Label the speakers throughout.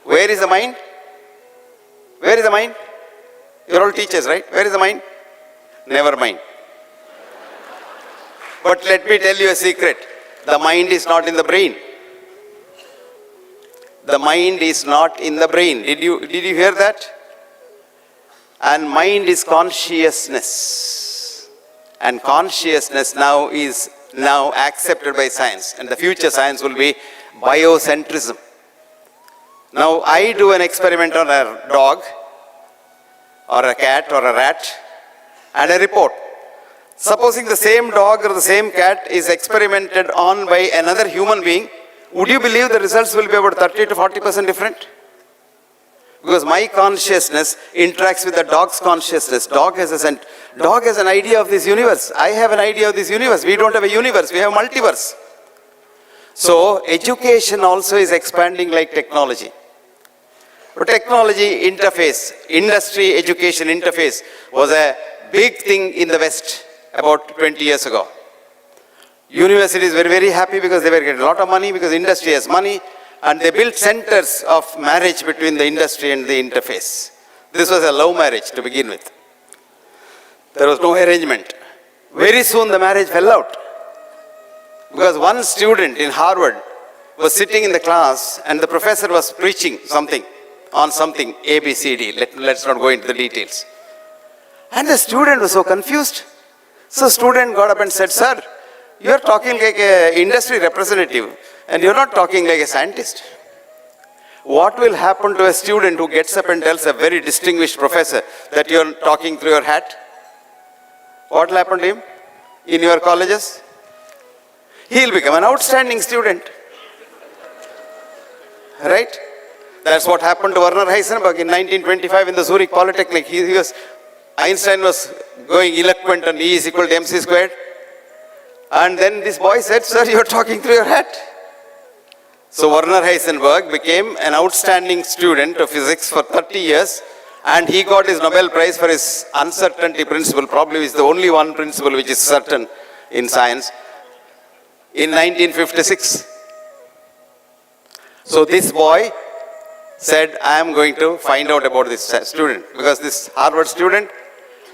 Speaker 1: Where is the mind? Where is the mind? You're all teachers, right? Where is the mind? Never mind. But let me tell you a secret. The mind is not in the brain. The mind is not in the brain. Did you hear that? And mind is consciousness. And consciousness now is accepted by science. And the future science will be biocentrism. Now I do an experiment on a dog, or a cat, or a rat, and a report. Supposing the same dog or the same cat is experimented on by another human being, would you believe the results will be about 30 to 40% different? Because my consciousness interacts with the dog's consciousness. Dog has an idea of this universe. I have an idea of this universe. We don't have a universe, we have a multiverse. So education also is expanding like technology. But technology interface, industry education interface was a big thing in the West about 20 years ago. Universities were very happy because they were getting a lot of money, because industry has money, and they built centers of marriage between the industry and the interface. This was a love marriage to begin with. There was no arrangement. Very soon the marriage fell out. Because one student in Harvard was sitting in the class and the professor was preaching something on something, A, B, C, D. Let's not go into the details. And the student was so confused. So student got up and said, "Sir, you're talking like an industry representative and you're not talking like a scientist. What will happen to a student who gets up and tells a very distinguished professor that you're talking through your hat? What will happen to him in your colleges? He'll become an outstanding student." Right? That's what happened to Werner Heisenberg in 1925 in the Zurich Polytechnic. Einstein was going eloquent on E is equal to mc squared. And then this boy said, "Sir, you're talking through your hat." So Werner Heisenberg became an outstanding student of physics for 30 years, and he got his Nobel Prize for his uncertainty principle, probably is the only one principle which is certain in science, in 1956. So this boy said, "I am going to find out about this student," because this Harvard student,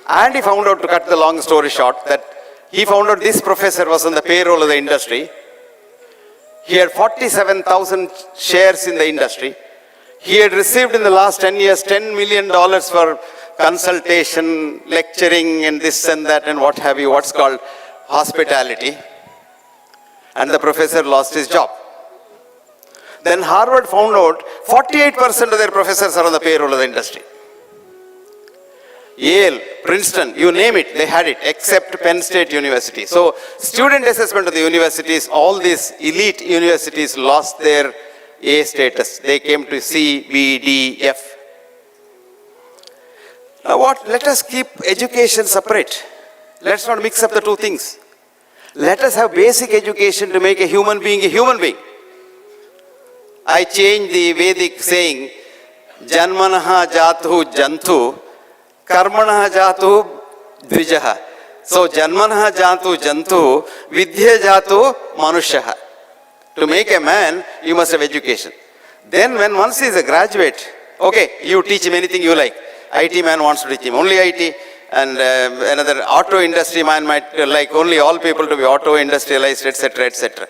Speaker 1: and he found out, to cut the long story short, that he found out this professor was on the payroll of the industry. He had 47,000 shares in the industry. He had received in the last 10 years $10 million for consultation, lecturing, and this and that, and what have you, what's called hospitality. And the professor lost his job. Then Harvard found out 48% of their professors are on the payroll of the industry. Yale, Princeton, you name it, they had it, except Penn State University. So student assessment of the universities, all these elite universities lost their A status. They came to C, B, D, F. Now what? Let us keep education separate. Let's not mix up the two things. Let us have basic education to make a human being a human being. I changed the Vedic saying, "Janmanaha jatu jantu, karmanaha jatu dvijaha." So janmanaha jatu jantu, vidya jatu manushaha. To make a man, you must have education. Then when once he is a graduate, okay, you teach him anything you like. IT man wants to teach him only IT, and another auto industry man might like only all people to be auto industrialized, etc., etc.